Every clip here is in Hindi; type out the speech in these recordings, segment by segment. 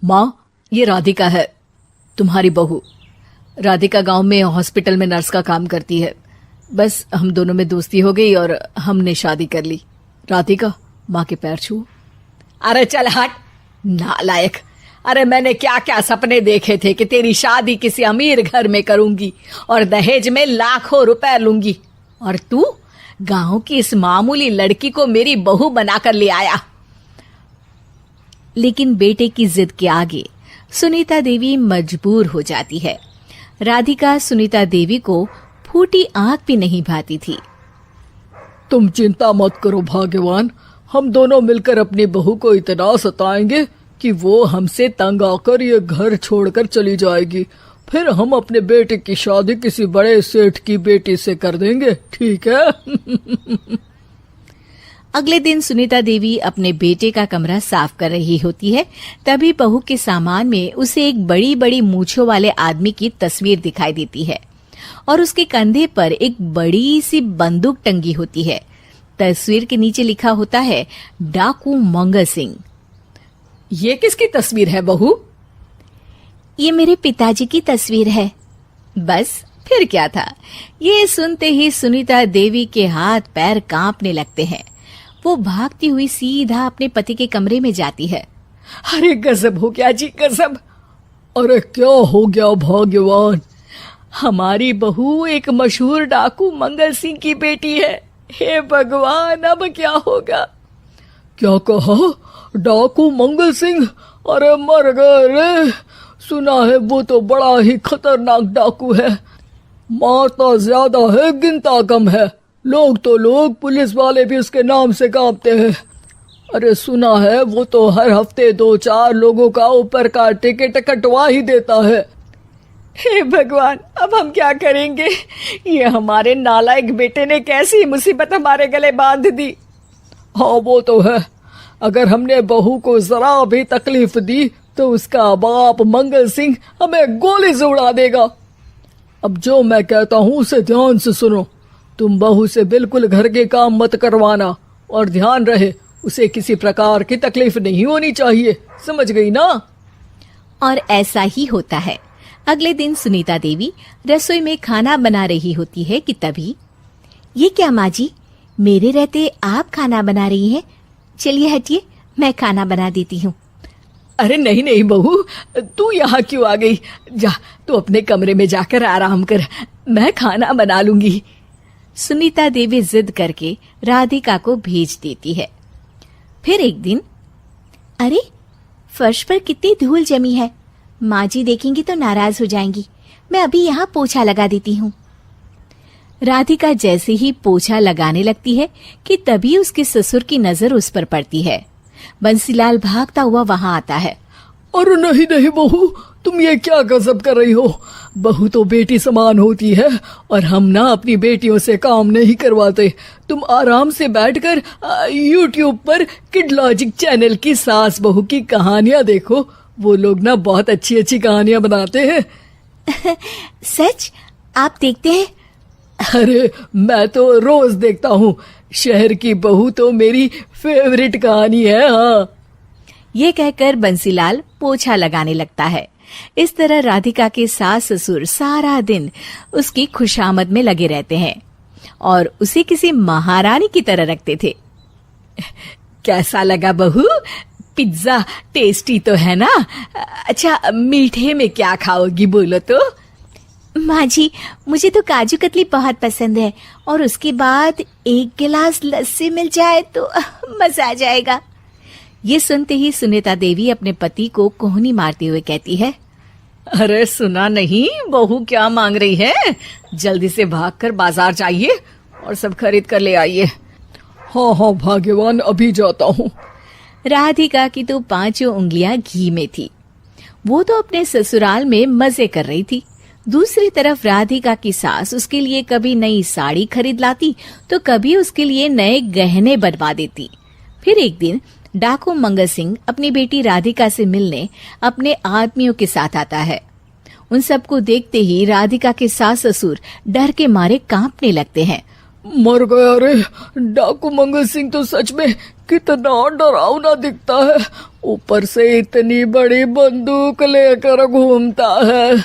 माँ, ये राधिका है, तुम्हारी बहू। राधिका गांव में हॉस्पिटल में नर्स का काम करती है। बस हम दोनों में दोस्ती हो गई और हमने शादी कर ली। राधिका, माँ के पैर छू। अरे चल हट नालायक। अरे मैंने क्या क्या सपने देखे थे कि तेरी शादी किसी अमीर घर में करूंगी और दहेज में लाखों रुपए लूंगी, और तू गांव की इस मामूली लड़की को मेरी बहू बनाकर ले आया। लेकिन बेटे की जिद के आगे सुनीता देवी मजबूर हो जाती है। राधिका सुनीता देवी को फूटी आंख भी नहीं भाती थी। तुम चिंता मत करो भाग्यवान, हम दोनों मिलकर अपनी बहू को इतना सताएंगे कि वो हमसे तंग आकर ये घर छोड़कर चली जाएगी। फिर हम अपने बेटे की शादी किसी बड़े सेठ की बेटी से कर देंगे, ठीक है? अगले दिन सुनीता देवी अपने बेटे का कमरा साफ कर रही होती है। तभी बहू के सामान में उसे एक बड़ी बड़ी मूंछों वाले आदमी की तस्वीर दिखाई देती है और उसके कंधे पर एक बड़ी सी बंदूक टंगी होती है। तस्वीर के नीचे लिखा होता है डाकू मंगल सिंह। ये किसकी तस्वीर है बहू? ये मेरे पिताजी की तस्वीर है। बस फिर क्या था। ये सुनते ही सुनीता देवी के हाथ पैर कांपने लगते हैं। वो भागती हुई सीधा अपने पति के कमरे में जाती है। अरे गजब हो गया जी, गजब। अरे क्या हो गया भाग्यवान? हमारी बहू एक मशहूर डाकू मंगल सिंह की बेटी है। हे भगवान, अब क्या होगा? क्या कहा? डाकू मंगल सिंह? अरे मर गए रे। सुना है वो तो बड़ा ही खतरनाक डाकू है, मारता ज्यादा है गिनता कम है। लोग पुलिस वाले भी उसके नाम से कांपते हैं। अरे सुना है वो तो हर हफ्ते 2-4 लोगों का ऊपर का टिकट कटवा ही देता है। हे भगवान, अब हम क्या करेंगे? ये हमारे नालायक बेटे ने कैसी मुसीबत हमारे गले बांध दी। हाँ वो तो है, अगर हमने बहू को जरा भी तकलीफ दी तो उसका बाप मंगल सिंह हमें गोली से उड़ा देगा। अब जो मैं कहता हूँ उसे ध्यान से सुनो। तुम बहू से बिल्कुल घर के काम मत करवाना, और ध्यान रहे उसे किसी प्रकार की तकलीफ नहीं होनी चाहिए, समझ गई ना? और ऐसा ही होता है। अगले दिन सुनीता देवी रसोई में खाना बना रही होती है कि तभी, ये क्या माँ जी, मेरे रहते आप खाना बना रही हैं? चलिए हटिए, मैं खाना बना देती हूँ। अरे नहीं नहीं बहू, तू यहाँ क्यों आ गई? जा तू अपने कमरे में जाकर आराम कर, मैं खाना बना लूंगी। सुनीता देवी जिद करके राधिका को भेज देती है। फिर एक दिन, अरे फर्श पर कितनी धूल जमी है, माँ जी देखेंगी तो नाराज हो जाएंगी, मैं अभी यहाँ पोछा लगा देती हूँ। राधिका जैसे ही पोछा लगाने लगती है कि तभी उसके ससुर की नजर उस पर पड़ती है। बंसीलाल भागता हुआ वहां आता है। अरे नहीं नहीं बहू, तुम ये क्या गजब कर रही हो? बहू तो बेटी समान होती है और हम ना अपनी बेटियों से काम नहीं करवाते। तुम आराम से बैठकर YouTube पर किड लॉजिक चैनल की सास बहू की कहानियां देखो। वो लोग ना बहुत अच्छी अच्छी कहानियां बनाते हैं। सच? आप देखते हैं? अरे मैं तो रोज देखता हूँ। शहर की बहू तो मेरी फेवरेट कहानी है। हाँ, ये कहकर बंसीलाल पोछा लगाने लगता है। इस तरह राधिका के सास ससुर सारा दिन उसकी खुशामद में लगे रहते हैं और उसे किसी महारानी की तरह रखते थे। कैसा लगा बहू? पिज्जा टेस्टी तो है ना? अच्छा, मीठे में क्या खाओगी बोलो तो? माँ जी, मुझे तो काजू कतली बहुत पसंद है और उसके बाद एक गिलास लस्सी मिल जाए तो मजा आ जाएगा। ये सुनते ही सुनीता देवी अपने पति को कोहनी मारते हुए कहती है, अरे सुना नहीं बहू क्या मांग रही है? जल्दी से भागकर बाजार जाइए और सब खरीद कर ले आइए। हाँ हाँ भाग्यवान, अभी जाता हूँ। राधिका की तो 5 उंगलियां घी में थी। वो तो अपने ससुराल में मजे कर रही थी। दूसरी तरफ राधिका की सास उसके लिए कभी नई साड़ी खरीद लाती तो कभी उसके लिए नए गहने बनवा देती। फिर एक दिन डाकू मंगल सिंह अपनी बेटी राधिका से मिलने अपने आदमियों के साथ आता है। उन सबको देखते ही राधिका के सास ससुर डर के मारे कांपने लगते हैं। मर गया रे। डाकू मंगल सिंह तो सच में कितना डरावना दिखता है, ऊपर से इतनी बड़ी बंदूक लेकर घूमता है।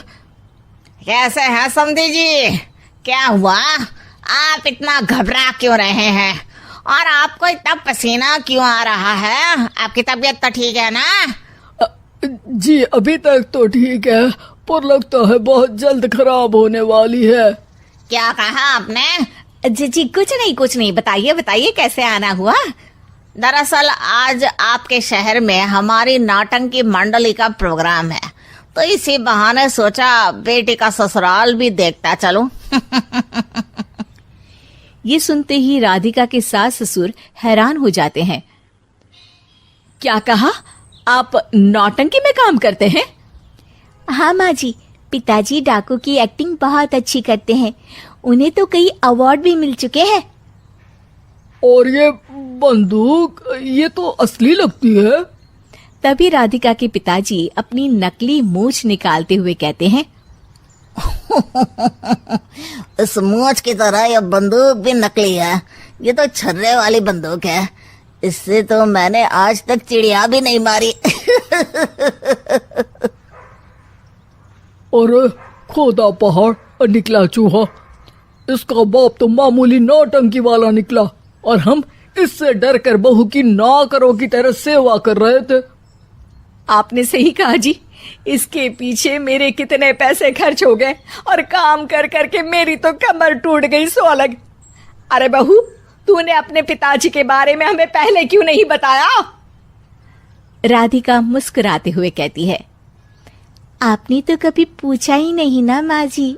कैसे हैं समधी जी? क्या हुआ? आप इतना घबरा क्यों रहे हैं? और आपको इतना पसीना क्यों आ रहा है? आपकी तबीयत तो ठीक है ना? जी अभी तक तो ठीक है, पर लगता है बहुत जल्द खराब होने वाली है। क्या कहा आपने? जी कुछ नहीं, बताइए बताइए कैसे आना हुआ। दरअसल आज आपके शहर में हमारी नाटंकी मंडली का प्रोग्राम है, तो इसी बहाने सोचा बेटी का ससुराल भी देखता चलूं। ये सुनते ही राधिका के सास ससुर हैरान हो जाते हैं। क्या कहा? आप नौटंकी में काम करते हैं? हाँ माँ जी, पिताजी डाकू की एक्टिंग बहुत अच्छी करते हैं, उन्हें तो कई अवार्ड भी मिल चुके हैं। और ये बंदूक, ये तो असली लगती है। तभी राधिका के पिताजी अपनी नकली मूंछ निकालते हुए कहते हैं, इस मूंछ की तरह यह बंदूक भी नकली है। ये तो छर्रे वाली बंदूक है, इससे तो मैंने आज तक चिड़िया भी नहीं मारी। और खोदा पहाड़ और निकला चूहा। इसका बाप तो मामूली नौटंकी वाला निकला, और हम इससे डर कर बहू की नौकरों की तरह सेवा कर रहे थे। आपने सही कहा जी, इसके पीछे मेरे कितने पैसे खर्च हो गए, और काम कर करके मेरी तो कमर टूट गई सो अलग। अरे बहू, तूने अपने पिताजी के बारे में हमें पहले क्यों नहीं बताया? राधिका मुस्कुराते हुए कहती है, आपने तो कभी पूछा ही नहीं ना माँ जी।